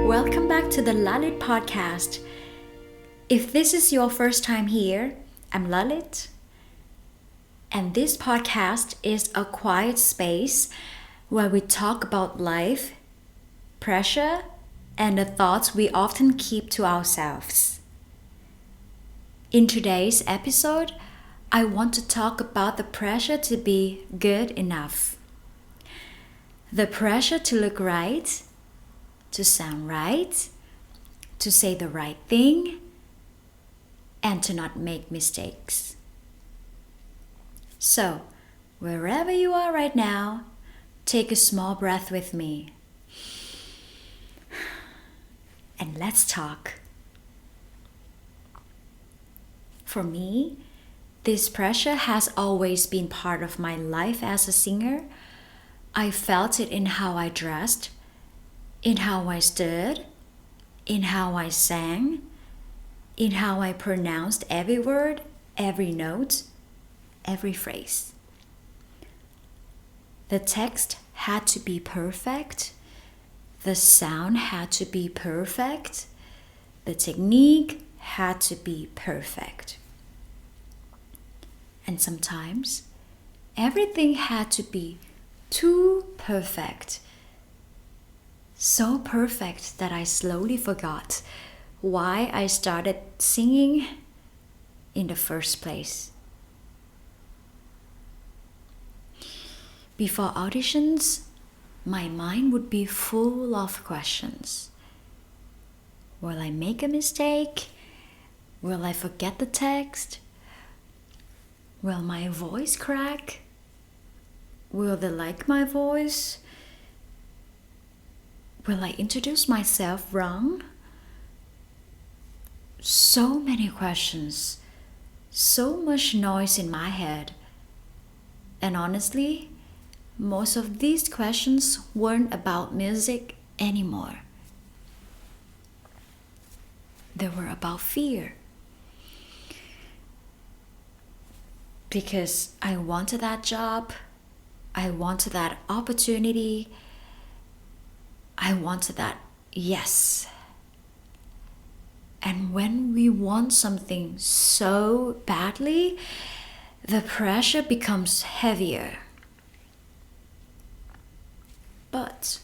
Welcome back to the Lalit podcast. If this is your first time here, I'm Lalit, and this podcast is a quiet space where we talk about life, pressure, and the thoughts we often keep to ourselves. In today's episode, I want to talk about the pressure to be good enough. The pressure to look right, to sound right, to say the right thing, and to not make mistakes. So, wherever you are right now, take a small breath with me. And let's talk. For me, this pressure has always been part of my life as a singer. I felt it in how I dressed, in how I stood, in how I sang, in how I pronounced every word, every note, every phrase. The text had to be perfect. The sound had to be perfect. The technique had to be perfect. And sometimes everything had to be too perfect. So perfect that I slowly forgot why I started singing in the first place. Before auditions, my mind would be full of questions. Will I make a mistake? Will I forget the text? Will my voice crack? Will they like my voice? Will I introduce myself wrong? So many questions, so much noise in my head. And honestly, most of these questions weren't about music anymore. They were about fear. Because I wanted that job, I wanted that opportunity, I wanted that yes. And when we want something so badly, the pressure becomes heavier. But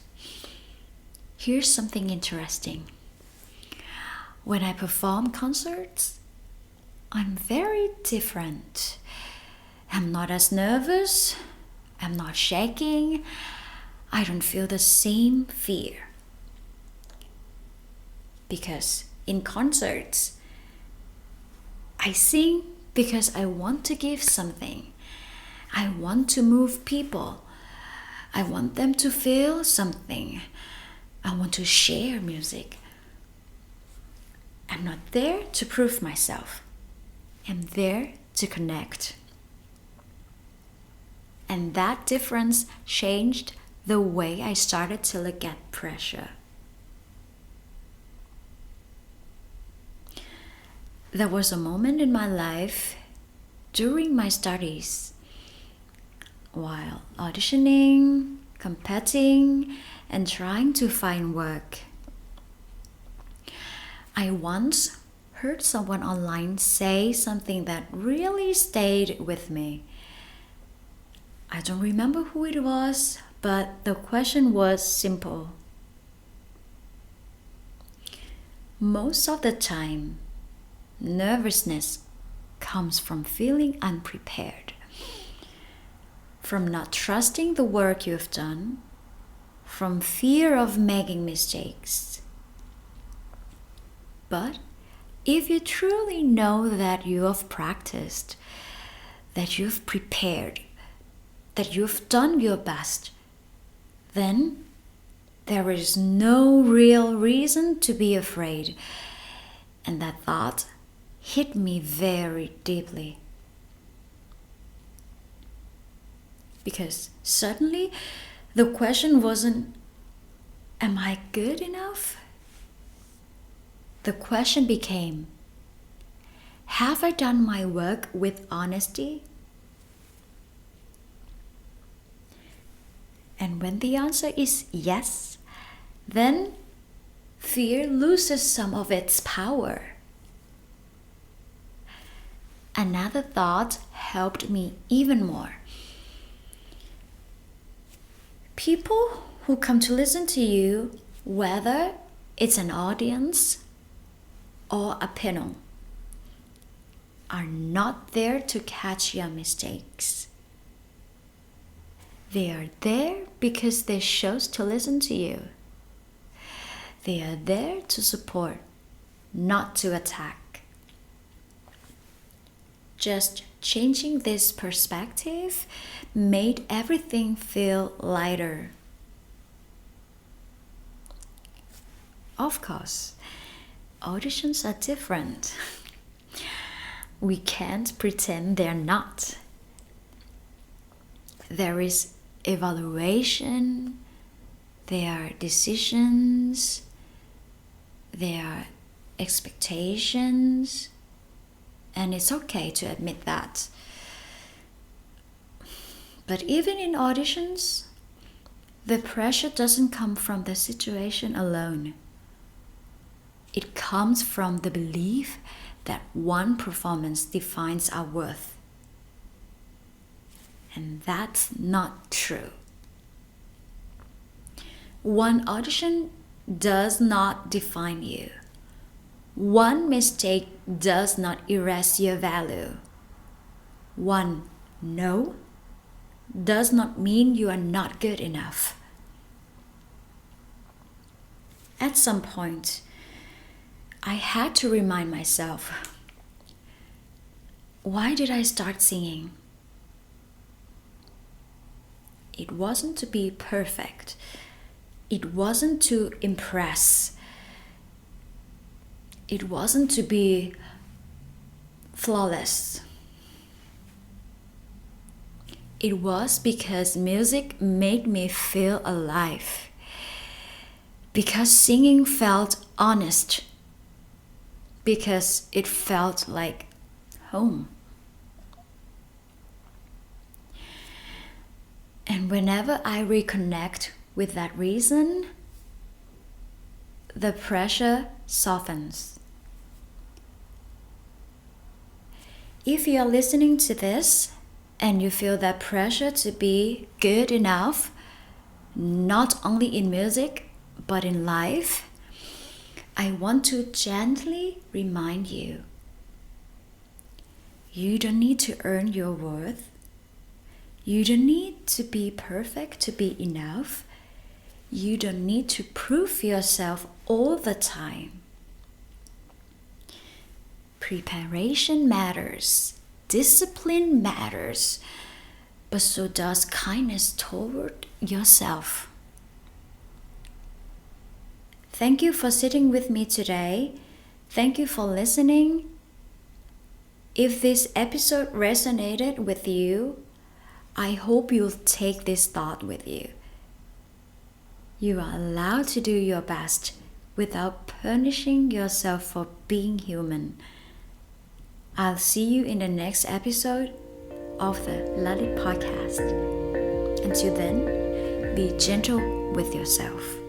here's something interesting. When I perform concerts, I'm very different. I'm not as nervous. I'm not shaking. I don't feel the same fear. Because in concerts, I sing because I want to give something. I want to move people. I want them to feel something. I want to share music. I'm not there to prove myself. I'm there to connect. And that difference changed the way I started to look at pressure. There was a moment in my life during my studies, while auditioning, competing, and trying to find work. I once heard someone online say something that really stayed with me. I don't remember who it was, but the question was simple. Most of the time, nervousness comes from feeling unprepared, from not trusting the work you've done, from fear of making mistakes. But if you truly know that you have practiced, that you've prepared, that you've done your best, then there is no real reason to be afraid. And that thought hit me very deeply. Because suddenly the question wasn't, am I good enough? The question became, have I done my work with honesty? And when the answer is yes, then fear loses some of its power. Another thought helped me even more. People who come to listen to you, whether it's an audience or a panel, are not there to catch your mistakes. They are there because they chose to listen to you. They are there to support, not to attack. Just changing this perspective made everything feel lighter. Of course, auditions are different. We can't pretend they're not. There is evaluation, there are decisions, there are expectations, and it's okay to admit that. But even in auditions, the pressure doesn't come from the situation alone. It comes from the belief that one performance defines our worth. And that's not true. One audition does not define you. One mistake does not erase your value. One no does not mean you are not good enough. At some point, I had to remind myself, why did I start singing? It wasn't to be perfect. It wasn't to impress. It wasn't to be flawless. It was because music made me feel alive. Because singing felt honest. Because it felt like home. And whenever I reconnect with that reason, the pressure softens. If you're listening to this and you feel that pressure to be good enough, not only in music, but in life, I want to gently remind you, you don't need to earn your worth. You don't need to be perfect to be enough. You don't need to prove yourself all the time. Preparation matters. Discipline matters. But so does kindness toward yourself. Thank you for sitting with me today. Thank you for listening. If this episode resonated with you, I hope you'll take this thought with you. You are allowed to do your best without punishing yourself for being human. I'll see you in the next episode of the Lalit podcast. Until then, be gentle with yourself.